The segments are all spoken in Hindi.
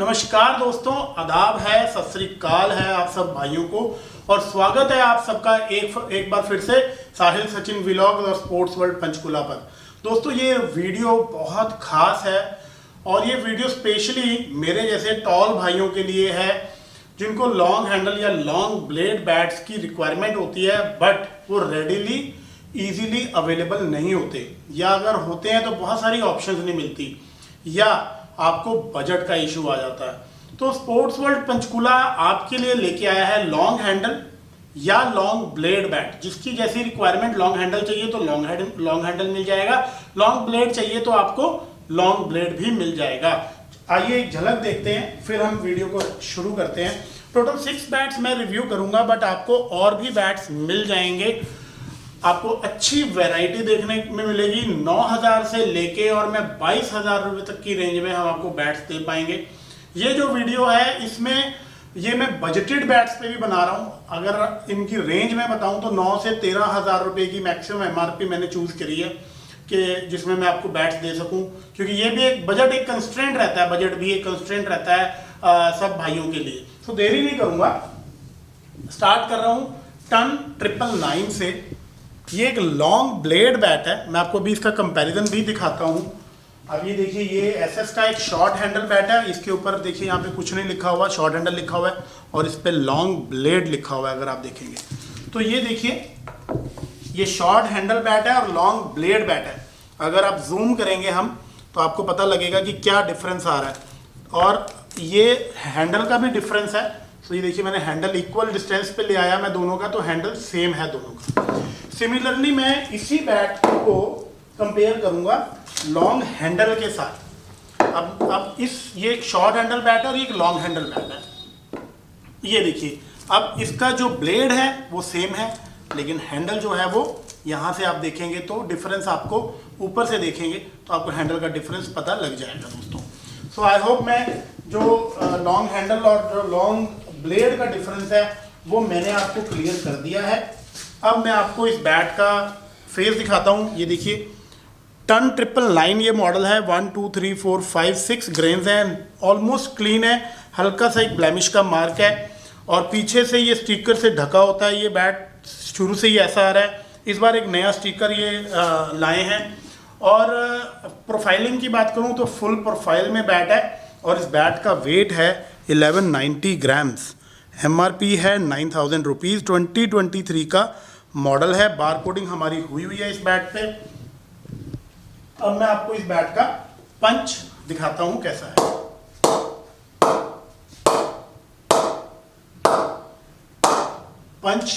नमस्कार दोस्तों, आदाब है, सत श्री अकाल है आप सब भाइयों को और स्वागत है आप सबका एक बार फिर से साहिल सचिन व्लॉग और स्पोर्ट्स वर्ल्ड पंचकुला पर। दोस्तों ये वीडियो बहुत खास है और ये वीडियो स्पेशली मेरे जैसे टॉल भाइयों के लिए है जिनको लॉन्ग हैंडल या लॉन्ग ब्लेड बैट्स की रिक्वायरमेंट होती है, बट वो रेडीली इजीली अवेलेबल नहीं होते, या अगर होते हैं तो बहुत सारी ऑप्शंस नहीं मिलती, या आपको बजट का इशू आ जाता है। तो स्पोर्ट्स वर्ल्ड पंचकुला आपके लिए लेके आया है लॉन्ग हैंडल या लॉन्ग ब्लेड बैट। जिसकी जैसी रिक्वायरमेंट, लॉन्ग हैंडल चाहिए तो लॉन्ग हैंडल मिल जाएगा, लॉन्ग ब्लेड चाहिए तो आपको लॉन्ग ब्लेड भी मिल जाएगा। आइए एक झलक देखते हैं, फिर हम वीडियो को शुरू करते हैं। टोटल 6 बैट्स मैं रिव्यू करूंगा, बट आपको और भी बैट्स मिल जाएंगे। आपको अच्छी वैरायटी देखने में मिलेगी। 9,000 से लेके और मैं 22,000 रुपये तक की रेंज में हम आपको बैट्स दे पाएंगे। ये जो वीडियो है इसमें ये मैं बजटेड बैट्स पे भी बना रहा हूँ। अगर इनकी रेंज में बताऊँ तो 9 से 13,000 रुपये की मैक्सिमम एमआरपी मैंने चूज करी है कि जिसमें मैं आपको बैट्स दे सकूं, क्योंकि ये भी एक बजट, एक कंस्ट्रेंट रहता है, बजट भी एक कंस्ट्रेंट रहता है सब भाइयों के लिए। तो देरी नहीं करूंगा, स्टार्ट कर रहा हूँ टन 999 से। ये एक लॉन्ग ब्लेड बैट है, मैं आपको अभी इसका कंपैरिजन भी दिखाता हूँ। अब ये देखिए, ये एसएस का एक शॉर्ट हैंडल बैट है। इसके ऊपर देखिए यहाँ पे कुछ नहीं लिखा हुआ, शॉर्ट हैंडल लिखा हुआ है और इस पे लॉन्ग ब्लेड लिखा हुआ है। अगर आप देखेंगे तो ये देखिए, ये शॉर्ट हैंडल बैट है और लॉन्ग ब्लेड बैट है। अगर आप जूम करेंगे हम तो आपको पता लगेगा कि क्या डिफरेंस आ रहा है, और ये हैंडल का भी डिफरेंस है। तो ये देखिए, मैंने हैंडल इक्वल डिस्टेंस पे ले आया मैं दोनों का, तो हैंडल सेम है दोनों का। सिमिलरली मैं इसी बैट को कंपेयर करूंगा लॉन्ग हैंडल के साथ। अब ये एक शॉर्ट हैंडल बैट है और ये एक लॉन्ग हैंडल बैट है। ये देखिए, अब इसका जो ब्लेड है वो सेम है, लेकिन हैंडल जो है वो यहाँ से आप देखेंगे तो डिफरेंस, आपको ऊपर से देखेंगे तो आपको हैंडल का डिफरेंस पता लग जाएगा दोस्तों। सो आई होप मैं जो लॉन्ग हैंडल और जो लॉन्ग ब्लेड का डिफरेंस है वो मैंने आपको क्लियर कर दिया है। अब मैं आपको इस बैट का फेस दिखाता हूँ। ये देखिए, टन 999 ये मॉडल है। 1 2 3 4 5 6 ग्रेन्स हैं, ऑलमोस्ट क्लीन है, हल्का सा एक ब्लेमिश का मार्क है और पीछे से ये स्टिकर से ढका होता है। ये बैट शुरू से ही ऐसा आ रहा है, इस बार एक नया स्टिकर ये लाए हैं। और प्रोफाइलिंग की बात करूं तो फुल प्रोफाइल में बैट है और इस बैट का वेट है 1190 ग्राम्स। एमआरपी है 9,000 रुपीज़। 2023 का मॉडल है। बार कोडिंग हमारी हुई है इस बैट पे। अब मैं आपको इस बैट का पंच दिखाता हूं कैसा है। पंच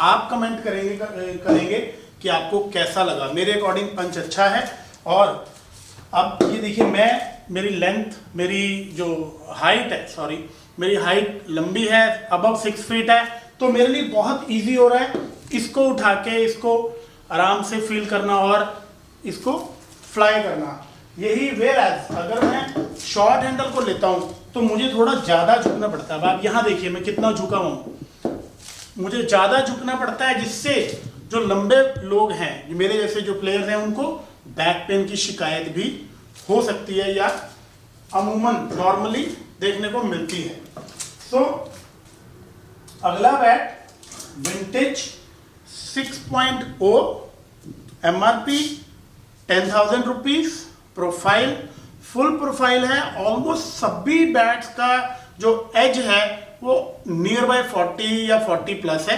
आप कमेंट करेंगे कि आपको कैसा लगा। मेरे अकॉर्डिंग पंच अच्छा है। और अब ये देखिए, मेरी लेंथ, मेरी जो हाइट है, सॉरी मेरी हाइट लंबी है, अबव 6 फीट है, तो मेरे लिए बहुत इजी हो रहा है इसको उठा के इसको आराम से फील करना और इसको फ्लाई करना। यही वेयरएज अगर मैं शॉर्ट हैंडल को लेता हूं तो मुझे थोड़ा ज्यादा झुकना पड़ता है। अब आप यहां देखिए मैं कितना झुका हूं, मुझे ज्यादा झुकना पड़ता है, जिससे जो लंबे लोग हैं, मेरे जैसे जो प्लेयर्स हैं, उनको बैक पेन की शिकायत भी हो सकती है या अमूमन नॉर्मली देखने को मिलती है। सो अगला bat vintage 6.0, MRP 10,000 rupees. Profile full profile है। ऑलमोस्ट सभी बैट्स का जो एज है वो नियर बाय 40 या 40 प्लस है।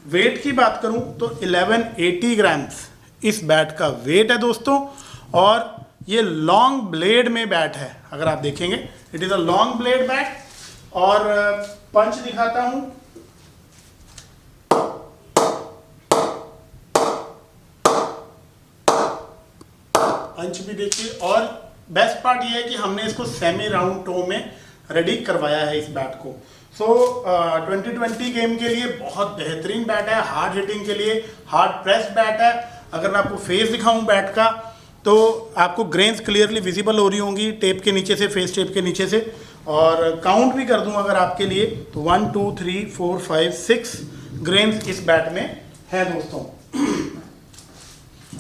वेट की बात करूं तो 1180 ग्राम्स इस बैट का वेट है दोस्तों। और ये लॉन्ग ब्लेड में बैट है। अगर आप देखेंगे it is a long blade bat. और पंच दिखाता हूं। पंच भी देखिए। और बेस्ट पार्ट ये है कि हमने इसको सेमी राउंड टो में रेडी करवाया है इस बैट को। सो 2020 गेम के लिए बहुत बेहतरीन बैट है। हार्ड हिटिंग के लिए हार्ड प्रेस बैट है। अगर मैं आपको फेस दिखाऊं बैट का तो आपको ग्रेन्स क्लियरली विजिबल हो रही होंगी टेप के नीचे से, फेस टेप के नीचे से। और काउंट भी कर दूं अगर आपके लिए तो 1 2 3 4 5 6 ग्रेन्स इस बैट में है दोस्तों।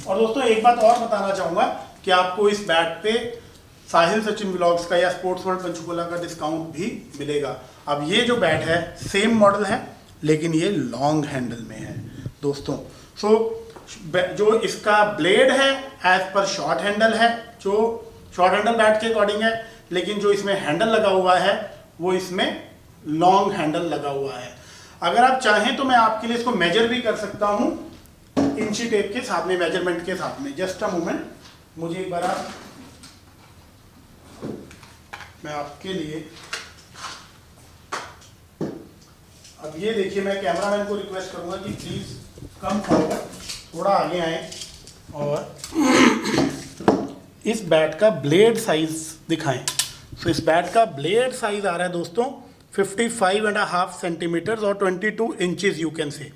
और दोस्तों एक बात और बताना चाहूँगा कि आपको इस बैट पे साहिल सचिन व्लॉग्स का या स्पोर्ट्स वर्ल्ड पंचकुला का डिस्काउंट भी मिलेगा। अब ये जो बैट है सेम मॉडल है लेकिन ये लॉन्ग हैंडल में है दोस्तों। जो इसका ब्लेड है एज पर शॉर्ट हैंडल है, जो शॉर्ट हैंडल बैट के अकॉर्डिंग है, लेकिन जो इसमें हैंडल लगा हुआ है वो इसमें लॉन्ग हैंडल लगा हुआ है। अगर आप चाहें तो मैं आपके लिए इसको मेजर भी कर सकता हूं इंची टेप के साथ में, मेजरमेंट के साथ में। जस्ट अ मोमेंट, मुझे एक बार मैं आपके लिए, अब ये देखिए, मैं कैमरामैन को रिक्वेस्ट करूंगा कि प्लीज कम फॉरवर्ड, थोड़ा आगे आए और इस बैट का ब्लेड साइज दिखाएं। तो इस बैट का ब्लेड साइज आ रहा है दोस्तों 55.5 सेंटीमीटर और 22 इंचेस, यू कैन से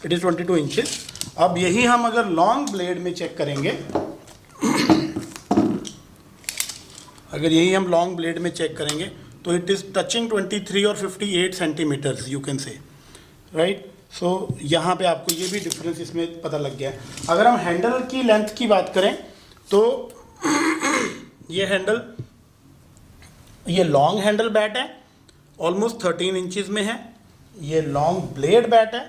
इट इज 22 इंचेस। अब यही हम अगर लॉन्ग ब्लेड में चेक करेंगे, अगर यही हम लॉन्ग ब्लेड में चेक करेंगे तो इट इज टचिंग 23 और 58 centimetres, you can say, right. So यहाँ पे आपको ये भी डिफरेंस इसमें पता लग गया है। अगर हम हैंडल की लेंथ की बात करें तो ये हैंडल, ये लॉन्ग हैंडल बैट है, ऑलमोस्ट 13 इंचेस में है। ये लॉन्ग ब्लेड बैट है,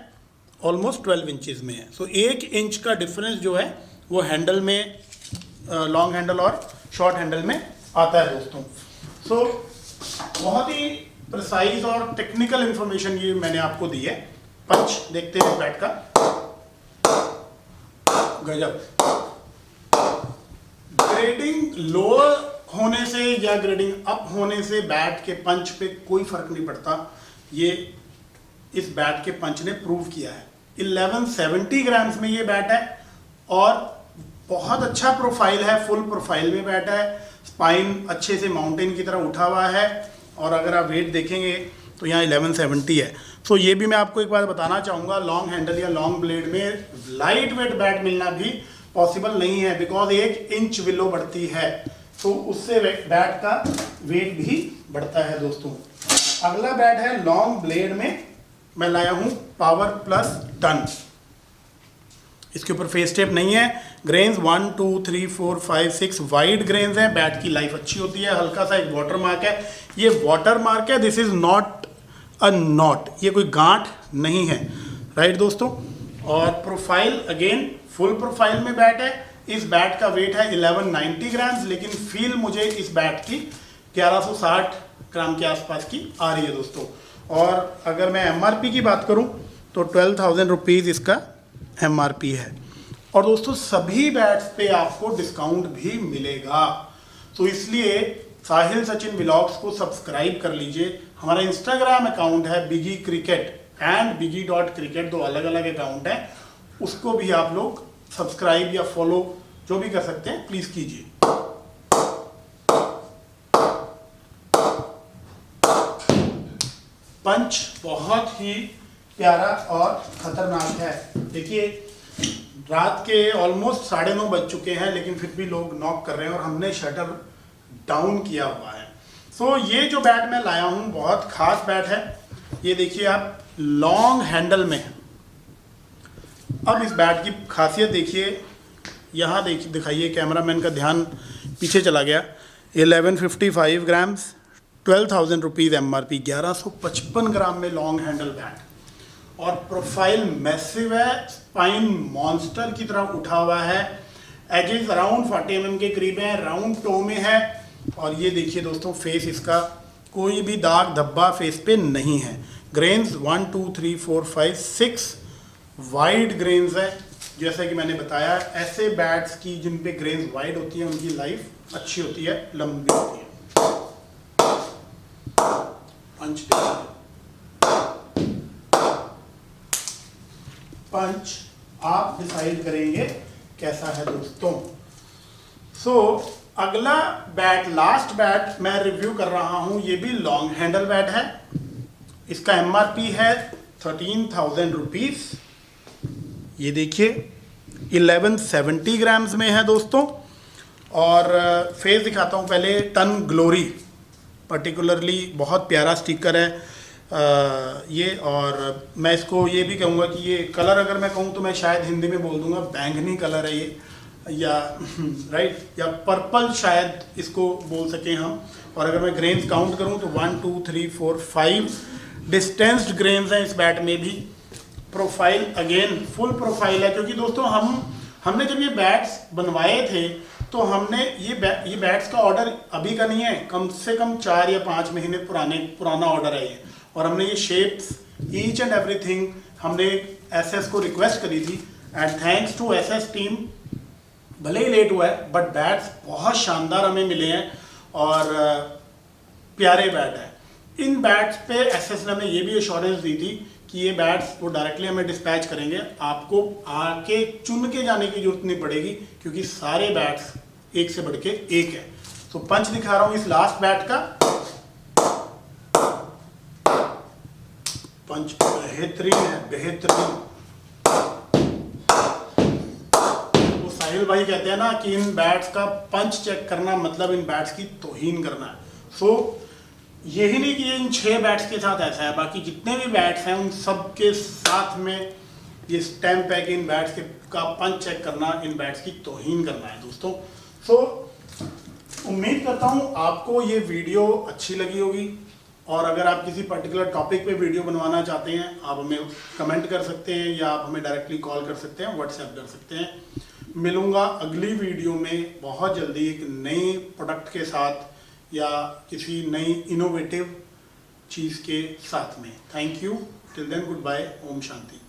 ऑलमोस्ट 12 इंचेस में है। सो 1 इंच का डिफरेंस जो है वो हैंडल में, लॉन्ग हैंडल और शॉर्ट हैंडल में आता है दोस्तों। सो बहुत ही प्रिसाइज और टेक्निकल इंफॉर्मेशन ये मैंने आपको दी है। पंच देखते हैं बैट का, गजब। ग्रेडिंग लोअर होने से या ग्रेडिंग अप होने से बैट के पंच पे कोई फर्क नहीं पड़ता, ये इस बैट के पंच ने प्रूव किया है। 1170 ग्राम्स में ये बैट है और बहुत अच्छा प्रोफाइल है, फुल प्रोफाइल में बैट है, स्पाइन अच्छे से माउंटेन की तरह उठा हुआ है और अगर आप वेट देखेंगे तो यहाँ 1170 है। सो ये भी मैं आपको एक बार बताना चाहूँगा, लॉन्ग हैंडल या लॉन्ग ब्लेड में लाइट वेट बैट मिलना भी पॉसिबल नहीं है, बिकॉज 1 इंच विलो बढ़ती है तो उससे बैट का वेट भी बढ़ता है दोस्तों। अगला बैट है लॉन्ग ब्लेड में, मैं लाया हूँ पावर प्लस टन। इसके ऊपर फेस टेप नहीं है। ग्रेन्स 1 2 3 4 5 6 वाइड ग्रेन्स हैं। बैट की लाइफ अच्छी होती है। हल्का सा एक वाटर मार्क है, ये वाटर मार्क है, this is not a not, ये कोई गांठ नहीं है, राइट दोस्तों। और प्रोफाइल अगेन फुल प्रोफाइल में बैट है। इस बैट का वेट है 1190 ग्राम्स, लेकिन फील मुझे इस बैट की 1160 ग्राम के आसपास की आ रही है दोस्तों। और अगर मैं एमआरपी की बात करूं तो 12,000 रुपीज़ इसका एमआरपी है। और दोस्तों सभी बैट्स पे आपको डिस्काउंट भी मिलेगा, तो इसलिए साहिल सचिन व्लॉग्स को सब्सक्राइब कर लीजिए। हमारा इंस्टाग्राम अकाउंट है बिगी क्रिकेट एंड biggie.cricket, 2 अलग अलग अकाउंट हैं, उसको भी आप लोग सब्सक्राइब या फॉलो जो भी कर सकते हैं प्लीज कीजिए। पंच बहुत ही प्यारा और खतरनाक है। देखिए रात के ऑलमोस्ट 9:30 बज चुके हैं, लेकिन फिर भी लोग नॉक कर रहे हैं और हमने शटर डाउन किया हुआ है। सो ये जो बैट मैं लाया हूँ बहुत खास बैट है। ये देखिए आप, लॉन्ग हैंडल में। अब इस बैट की खासियत देखिए, यहाँ देखिए, दिखाइए, कैमरामैन का ध्यान पीछे चला गया। 1155 ग्राम्स, 12,000 रुपीज़ एमआरपी, 1155 ग्राम में लॉन्ग हैंडल बैट। और प्रोफाइल मैसिव है, स्पाइन मॉन्स्टर की तरह उठा हुआ है, एजेस अराउंड 40 mm के करीब है, राउंड टो में है। और ये देखिए दोस्तों फेस इसका कोई भी दाग धब्बा फेस पे नहीं है। ग्रेन्स 1 2 3 4 5 6 वाइड ग्रेन्स है। जैसा कि मैंने बताया, ऐसे बैट्स की जिन पे ग्रेन्स वाइड होती है उनकी लाइफ अच्छी होती है, लंबी होती है। पंच आप डिसाइड करेंगे कैसा है दोस्तों। सो अगला बैट, लास्ट बैट मैं रिव्यू कर रहा हूं, ये भी लॉन्ग हैंडल बैट है। इसका एमआरपी है 13,000 रुपीज। ये देखिए 1170 ग्राम्स में है दोस्तों। और फेस दिखाता हूँ पहले, टन ग्लोरी पर्टिकुलरली बहुत प्यारा स्टिकर है ये। और मैं इसको ये भी कहूँगा कि ये कलर, अगर मैं कहूँ तो मैं शायद हिंदी में बोल दूँगा बैंगनी कलर है ये, या राइट या पर्पल शायद इसको बोल सकें हम। और अगर मैं ग्रेन्स काउंट करूं तो 1 2 3 4 5 डिस्टेंस्ड ग्रेन्स हैं इस बैट में भी। प्रोफाइल अगेन फुल प्रोफाइल है, क्योंकि दोस्तों हमने जब ये बैट्स बनवाए थे तो हमने ये बैट्स का ऑर्डर अभी का नहीं है, कम से कम 4 या 5 महीने पुराना ऑर्डर है ये। और हमने ये शेप्स ईच एंड एवरीथिंग हमने एसएस को रिक्वेस्ट करी थी, and thanks to SS team, भले ही लेट हुआ है बट बैट्स बहुत शानदार हमें मिले हैं और प्यारे बैट हैं। इन बैट्स पे एसएस ने हमें ये भी एश्योरेंस दी थी कि ये बैट्स वो डायरेक्टली हमें डिस्पैच करेंगे, आपको आके चुन के जाने की जरूरत नहीं पड़ेगी, क्योंकि सारे बैट्स एक से बढ़ के एक है। तो पंच दिखा रहा हूं इस लास्ट बैट का। पंच बेहतरीन है, बेहतरीन। वो साहिल भाई कहते हैं ना कि इन बैट्स का पंच चेक करना मतलब इन बैट्स की तौहीन करना है। सो यही नहीं कि ये इन 6 बैट्स के साथ ऐसा है, बाकी जितने भी बैट्स हैं उन सब के साथ में ये स्टैम्प है कि इन बैट्स का पंच चेक करना इन बैट्स की तौहीन करना है दोस्तों। सो उम्मीद करता हूँ आपको ये वीडियो अच्छी लगी होगी, और अगर आप किसी पर्टिकुलर टॉपिक पे वीडियो बनवाना चाहते हैं आप हमें कमेंट कर सकते हैं, या आप हमें डायरेक्टली कॉल कर सकते हैं, व्हाट्सएप कर सकते हैं। मिलूंगा अगली वीडियो में बहुत जल्दी एक नई प्रोडक्ट के साथ या किसी नई इनोवेटिव चीज़ के साथ में। Thank you, till then good bye, ओम शांति।